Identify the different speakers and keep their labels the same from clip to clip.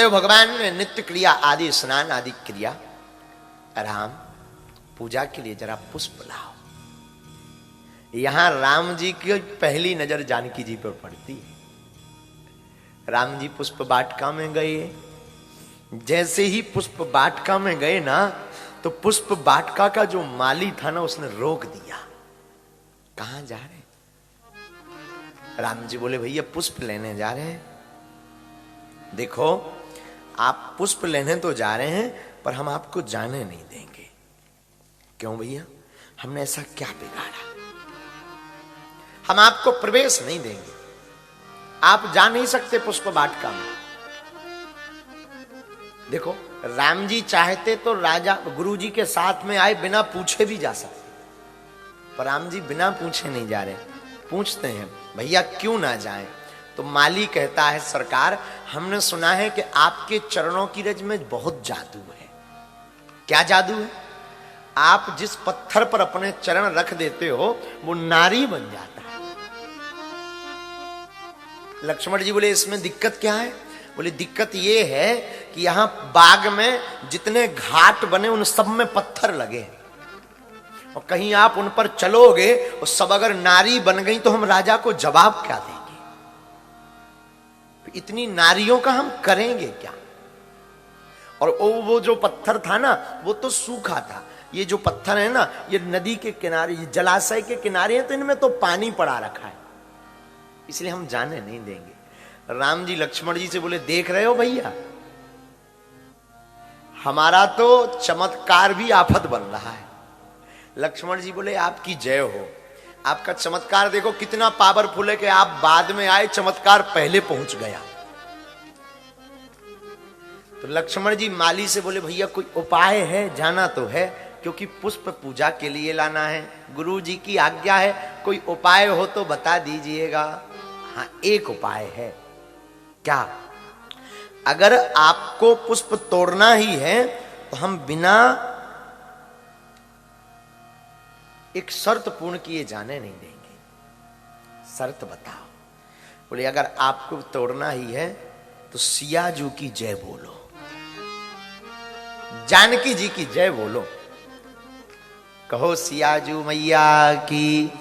Speaker 1: वसुदेव भगवान ने नित्य क्रिया आदि स्नान आदि क्रिया, राम पूजा के लिए जरा पुष्प लाओ। यहां राम जी की पहली नजर जानकी जी पर पड़ती है। राम जी पुष्प वाटिका में गए, जैसे ही पुष्प वाटिका में गए ना, तो पुष्प वाटिका का जो माली था ना, उसने रोक दिया। कहां जा रहे? राम जी बोले भैया पुष्प लेने जा रहे हैं। देखो आप पुष्प लेने तो जा रहे हैं, पर हम आपको जाने नहीं देंगे। क्यों भैया? हमने ऐसा क्या बिगाड़ा? हम आपको प्रवेश नहीं देंगे, आप जा नहीं सकते पुष्प वाटिका में। देखो राम जी चाहते तो राजा गुरु जी के साथ में आए, बिना पूछे भी जा सकते, पर राम जी बिना पूछे नहीं जा रहे। पूछते हैं भैया क्यों ना जाएं? तो माली कहता है सरकार, हमने सुना है कि आपके चरणों की रज में बहुत जादू है। क्या जादू है? आप जिस पत्थर पर अपने चरण रख देते हो वो नारी बन जाता है। लक्ष्मण जी बोले इसमें दिक्कत क्या है? बोले दिक्कत ये है कि यहां बाग में जितने घाट बने उन सब में पत्थर लगे, और कहीं आप उन पर चलोगे और सब अगर नारी बन गई तो हम राजा को जवाब क्या देंगे? इतनी नारियों का हम करेंगे क्या? और वो जो पत्थर था ना, वो तो सूखा था। ये जो पत्थर है ना, ये नदी के किनारे, ये जलाशय के किनारे है, तो इनमें तो पानी पड़ा रखा है, इसलिए हम जाने नहीं देंगे। राम जी लक्ष्मण जी से बोले देख रहे हो भैया, हमारा तो चमत्कार भी आफत बन रहा है। लक्ष्मण जी बोले आपकी जय हो, आपका चमत्कार देखो कितना पावरफुल है कि आप बाद में आए, चमत्कार पहले पहुंच गया। तो लक्ष्मण जी माली से बोले भैया कोई उपाय है? जाना तो है, क्योंकि पुष्प पूजा के लिए लाना है, गुरु जी की आज्ञा है, कोई उपाय हो तो बता दीजिएगा। हाँ एक उपाय है। क्या? अगर आपको पुष्प तोड़ना ही है तो हम बिना एक शर्त पूर्ण किए जाने नहीं देंगे। शर्त बताओ। बोले अगर आपको तोड़ना ही है तो सियाजू की जय बोलो, जानकी जी की जय बोलो। कहो सियाजू मैया की,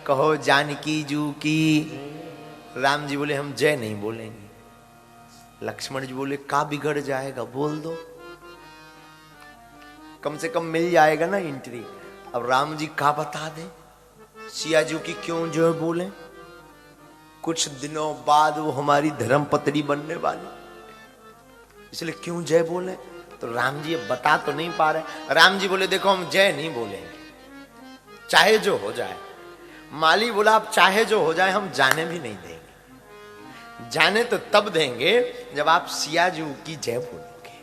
Speaker 1: कहो जानकी जू की। राम जी बोले हम जय नहीं बोलेंगे। लक्ष्मण जी बोले का बिगड़ जाएगा, बोल दो, कम से कम मिल जाएगा ना एंट्री। अब राम जी का बता दें, सियाजू की क्यों जो बोले? कुछ दिनों बाद वो हमारी धर्मपत्नी बनने वाली, इसलिए क्यों जय बोले? तो राम जी बता तो नहीं पा रहे। राम जी बोले देखो हम जय नहीं बोलेंगे, चाहे जो हो जाए। माली बोला आप चाहे जो हो जाए हम जाने भी नहीं देंगे। जाने तो तब देंगे जब आप सियाजू की जय बोलोगे।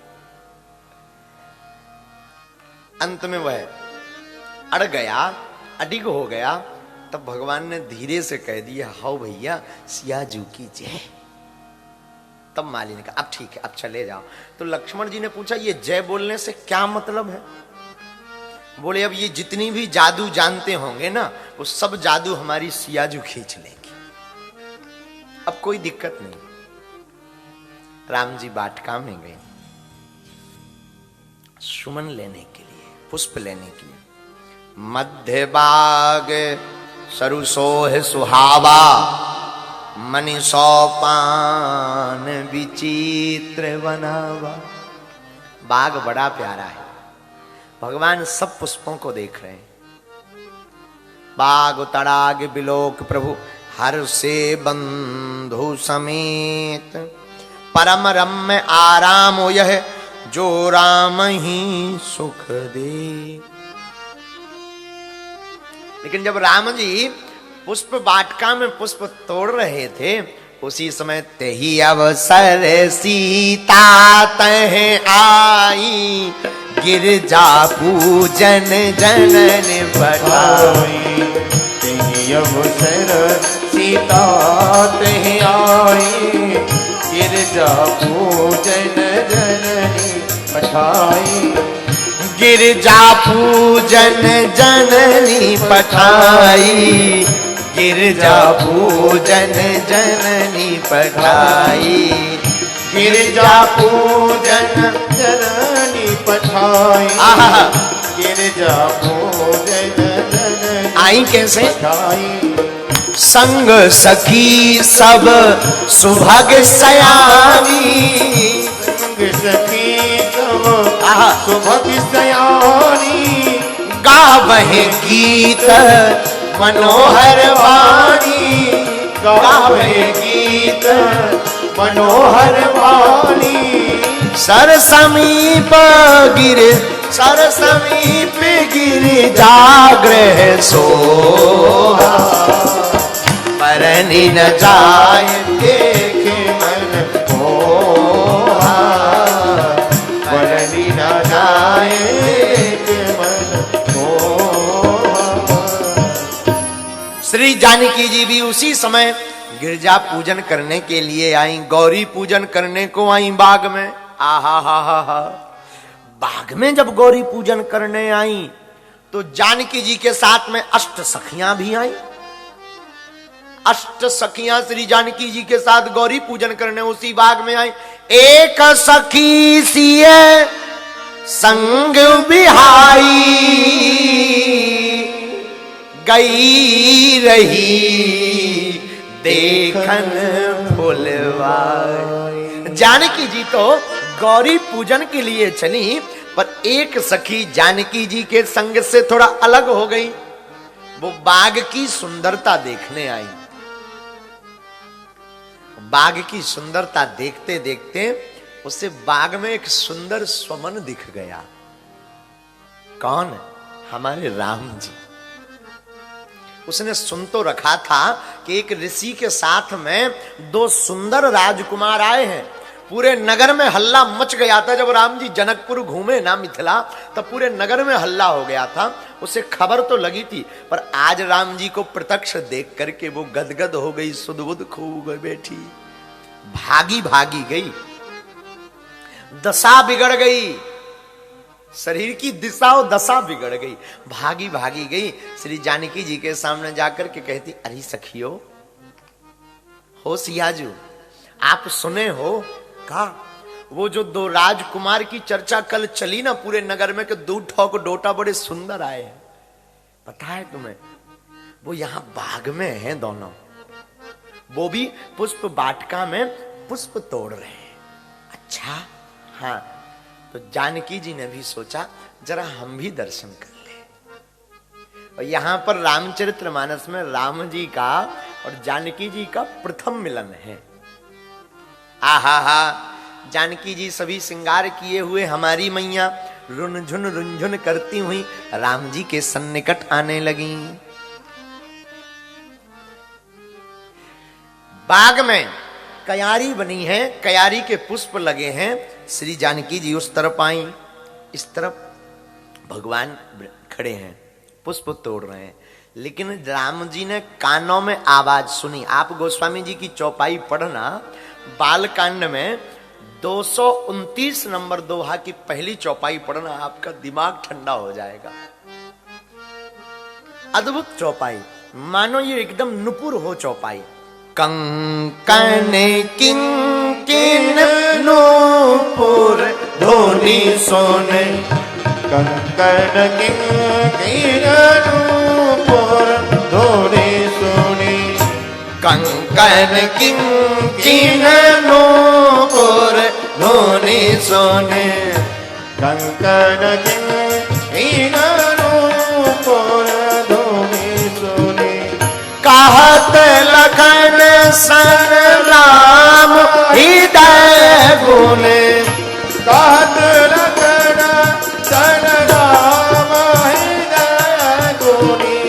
Speaker 1: अंत में वह अड़ गया, अडिग हो गया। तब भगवान ने धीरे से कह दिया हाउ भैया सियाजू की जय। तब माली ने कहा अब ठीक है, अब चले जाओ। तो लक्ष्मण जी ने पूछा ये जय बोलने से क्या मतलब है? बोले अब ये जितनी भी जादू जानते होंगे ना, वो सब जादू हमारी सियाजू खींच लेंगी, अब कोई दिक्कत नहीं। राम जी वाटिका में गए सुमन लेने के लिए, पुष्प लेने के लिए। मध्य बाग सरुसोह सुहावा, मनि सोपान विचित्र बनावा। बाग बड़ा प्यारा है, भगवान सब पुष्पों को देख रहे हैं। बाग तड़ाग बिलोक प्रभु हर से बंधु समेत, परम रम्य आराम यह जो राम ही सुख दे। लेकिन जब राम जी पुष्प वाटिका में पुष्प तोड़ रहे थे, उसी समय ते ही अवसर सीता तह आई, गिरजा पूजन जनन बढ़ाई।
Speaker 2: ते ही अवसर सीता तह आई, गिरजा पूजन जननी पठाई।
Speaker 1: गिरजा पूजन जननी पठाई, गिरजा पूजन जननी पठाई।
Speaker 2: गिरजा पूजन जननी पठाई
Speaker 1: आहा।
Speaker 2: गिरजा पूजन जननी
Speaker 1: आई कैसे?
Speaker 2: पठाई
Speaker 1: संग सखी सब सुभग सयानी,
Speaker 2: संग सखी सब
Speaker 1: आहा।
Speaker 2: सुभग सयानी
Speaker 1: गावहे गीत मनोहर वाणी,
Speaker 2: गावे गीत मनोहर वाणी
Speaker 1: सर समीप गिर, सर समीप गिर जागृह सोहा, परनी न जाय
Speaker 2: देखे मन मोहा परनी न जाए के मन मोहा।
Speaker 1: श्री जानकी जी भी उसी समय गिरजा पूजन करने के लिए आई, गौरी पूजन करने को आई बाग में। आहा हा हा हा। बाग में जब गौरी पूजन करने आई तो जानकी जी के साथ में अष्ट सखियां भी आई। अष्ट सखियां श्री जानकी जी के साथ गौरी पूजन करने उसी बाग में आई। एक सखी सिए संग बिहाई, गई रही देखन फुलवाई। जानकी जी तो गौरी पूजन के लिए चली, पर एक सखी जानकी जी के संग से थोड़ा अलग हो गई। वो बाग की सुंदरता देखने आई। बाग की सुंदरता देखते देखते उसे बाग में एक सुंदर स्वमन दिख गया। कौन? हमारे राम जी। उसने सुन तो रखा था कि एक ऋषि के साथ में दो सुंदर राजकुमार आए हैं। पूरे नगर में हल्ला मच गया था। जब राम जी जनकपुर घूमे ना मिथिला, तब पूरे नगर में हल्ला हो गया था। उसे खबर तो लगी थी, पर आज राम जी को प्रत्यक्ष देख करके वो गदगद हो गई, सुध-बुध खूब बैठी, भागी भागी गई, दशा बिगड़ गई, शरीर की दिशा और दशा बिगड़ गई, भागी भागी गई। श्री जानकी जी के सामने जाकर के कहती, अरे सखियो, हो सियाजू, आप सुने हो का वो जो दो राजकुमार की चर्चा कल चली ना पूरे नगर में कि दो ठोक डोटा बड़े सुंदर आए हैं, पता है तुम्हें? वो यहां बाग में हैं दोनों, वो भी पुष्प वाटिका में पुष्प तोड़ रहे हैं। अच्छा, हाँ। तो जानकी जी ने भी सोचा जरा हम भी दर्शन कर ले। और यहां पर रामचरितमानस में राम जी का और जानकी जी का प्रथम मिलन है। आहा हा। जानकी जी सभी श्रृंगार किए हुए हमारी मैया रुनझुन करती हुई राम जी के सन्निकट आने लगी। बाग में कयारी बनी है, कयारी के पुष्प लगे हैं। श्री जानकी जी उस तरफ आई, इस तरफ भगवान खड़े हैं, पुष्प तोड़ रहे हैं। लेकिन राम जी ने कानों में आवाज सुनी। आप गोस्वामी जी की चौपाई पढ़ना, बालकांड में 229 नंबर दोहा की पहली चौपाई पढ़ना, आपका दिमाग ठंडा हो जाएगा। अद्भुत चौपाई, मानो ये एकदम नुपुर हो चौपाई। कंकण किंकिन नूपुर धोनी सोने,
Speaker 2: कंकण किंकिन नूपुर धोनी सोने,
Speaker 1: कंकण किंकिन नूपुर धोनी सोने,
Speaker 2: कंकण किंकिन नूपुर धोनी सोने।
Speaker 1: कहत लखन सन राम हृदय गुण,
Speaker 2: कहत लखन सन राम हृदय गुणी,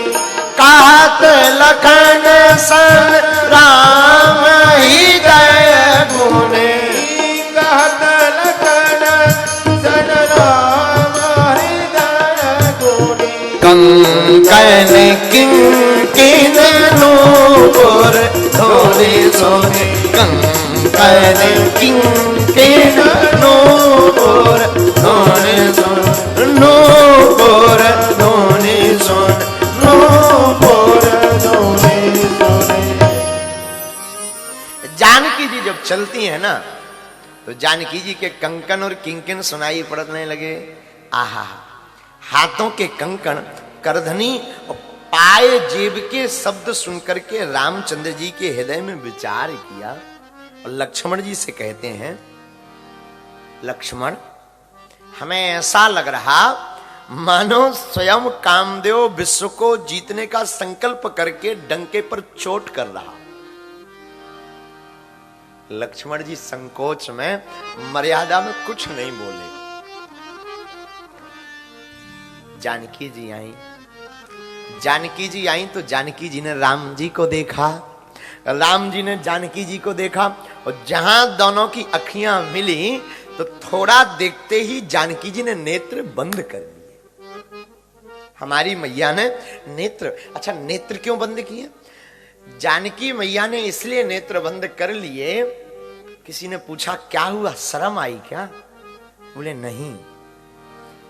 Speaker 1: कहत लखन सन राम हृदय गुण,
Speaker 2: कहत लखन सन राम हृदय गुणी।
Speaker 1: कंकण किंकिन नूपुर धोनी सोने, कंकण किंकिन नूपुर धोनी सोने, नूपुर धोनी सोने, नूपुर धोनी सोने। जानकी जी जब चलती है ना तो जानकी जी के कंकन और किंकन सुनाई पड़ने लगे। आहा, हाथों के कंकन, करधनी और पाए जेब के शब्द सुनकर के रामचंद्र जी के हृदय में विचार किया और लक्ष्मण जी से कहते हैं, लक्ष्मण, हमें ऐसा लग रहा मानो स्वयं कामदेव विश्व को जीतने का संकल्प करके डंके पर चोट कर रहा। लक्ष्मण जी संकोच में, मर्यादा में कुछ नहीं बोले। जानकी जी आई। जानकी जी आई तो जानकी जी ने राम जी को देखा, राम जी ने जानकी जी को देखा, और जहां दोनों की अखियां मिली तो थोड़ा देखते ही जानकी जी ने नेत्र बंद कर दिए। हमारी मैया ने नेत्र, अच्छा नेत्र क्यों बंद किए? जानकी मैया ने इसलिए नेत्र बंद कर लिए, किसी ने पूछा क्या हुआ, शर्म आई क्या? बोले नहीं,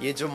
Speaker 1: ये जो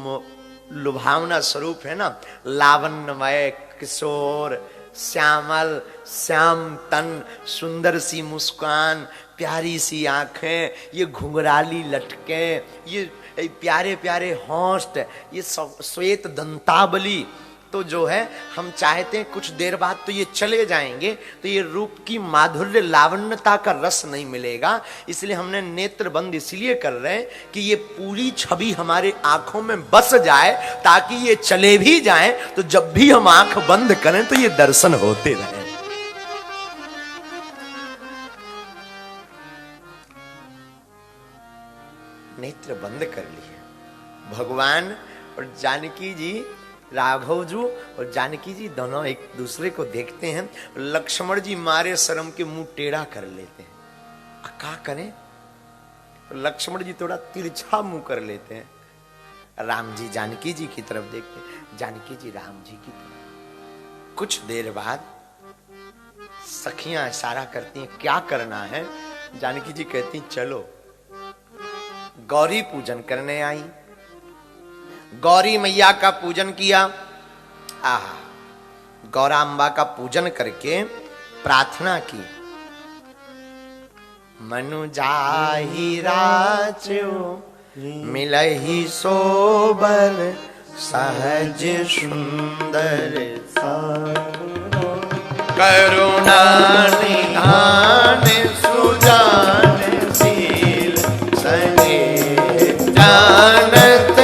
Speaker 1: लुभावना स्वरूप है ना, लावण्यमय, किशोर, श्यामल, श्याम तन, सुंदर सी मुस्कान, प्यारी सी आंखें, ये घुंघराली लटकें, ये प्यारे प्यारे होंठ, ये श्वेत दंतावली, तो जो है हम चाहते हैं कुछ देर बाद तो ये चले जाएंगे, तो ये रूप की माधुर्य लावण्यता का रस नहीं मिलेगा। इसलिए हमने नेत्र बंद इसलिए कर रहे हैं कि ये पूरी छवि हमारे आंखों में बस जाए, ताकि ये चले भी जाएं तो जब भी हम आंख बंद करें तो ये दर्शन होते रहे। नेत्र बंद कर लिए। भगवान और जानकी जी, राघव जी और जानकी जी दोनों एक दूसरे को देखते हैं। लक्ष्मण जी मारे शर्म के मुंह टेढ़ा कर लेते हैं। क्या करें? तो लक्ष्मण जी थोड़ा तिरछा मुंह कर लेते हैं। राम जी जानकी जी की तरफ देखते हैं, जानकी जी राम जी की तरफ। कुछ देर बाद सखियां इशारा करती हैं, क्या करना है? जानकी जी कहती चलो। गौरी पूजन करने आई। गौरी मैया का पूजन किया। आहा, गौराम्बा का पूजन करके प्रार्थना की। मनु जाहि राचो मिलहि सोबर, सहज सुंदर करुणा निधान सुजान शील सने जानत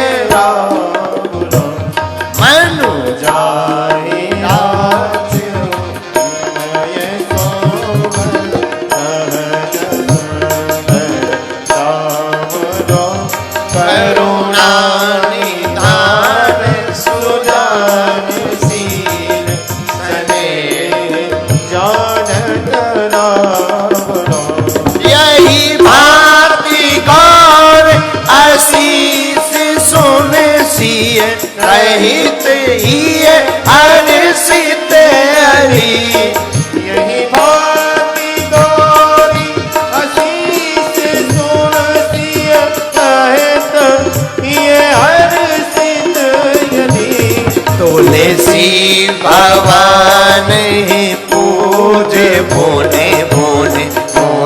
Speaker 1: मनु जाहि राचो करुणा निधान सुजान शील सने जानत यही भांति गौर आशीष सुन सिय रहित ही हर्षित हरि। यही भांति गौरी आशीष सुन सिय रहित ही हर्षित हरि। तुलसी भगवान ही पूजे बोले बोले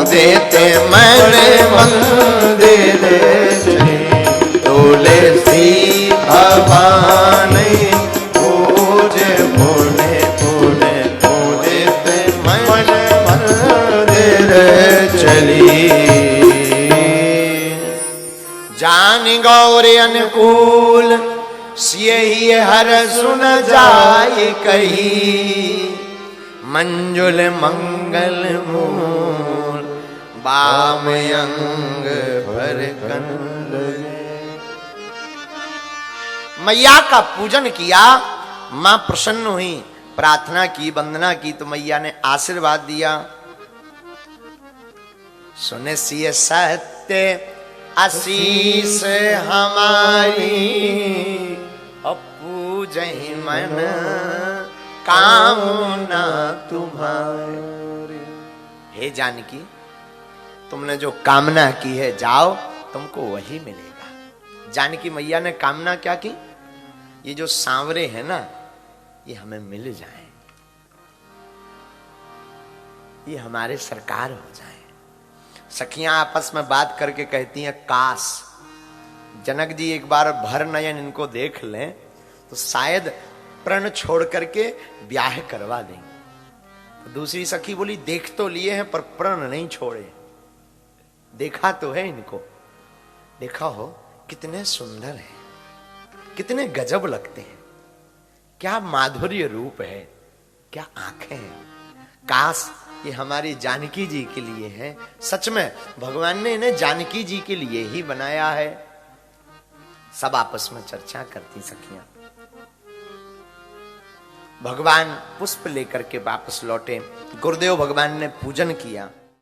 Speaker 1: देते मन मंदिर चले। तुलसी भगवान पूजे बोले बोले देते मन मंदिर चली। जान गौर अनुकूल सियहि हर सुन जाय कही। मंजुल मंगल मूल बाम अंग भर कंद। मैया का पूजन किया, मां प्रसन्न हुई, प्रार्थना की, वंदना की, तो मैया ने आशीर्वाद दिया। सुने सिय सत्य आशीष हमारी, पूजहि मन कामना तुम्हारी। हे जानकी, तुमने जो कामना की है जाओ, तुमको वही मिलेगा। जानकी मैया ने कामना क्या की? ये जो सांवरे हैं ना, ये हमें मिल जाएं, ये हमारे सरकार हो जाएं। सखियां आपस में बात करके कहती हैं, काश जनक जी एक बार भर नयन इनको देख लें तो शायद प्रण छोड़ करके ब्याह करवा दें। तो दूसरी सखी बोली, देख तो लिए हैं पर प्रण नहीं छोड़े। देखा तो है इनको, देखा हो कितने सुंदर हैं, कितने गजब लगते हैं, क्या माधुर्य रूप है, क्या आंखें हैं। काश ये हमारी जानकी जी के लिए है। सच में भगवान ने इन्हें जानकी जी के लिए ही बनाया है। सब आपस में चर्चा करती सखियां। भगवान पुष्प लेकर के वापस लौटे। गुरुदेव भगवान ने पूजन किया।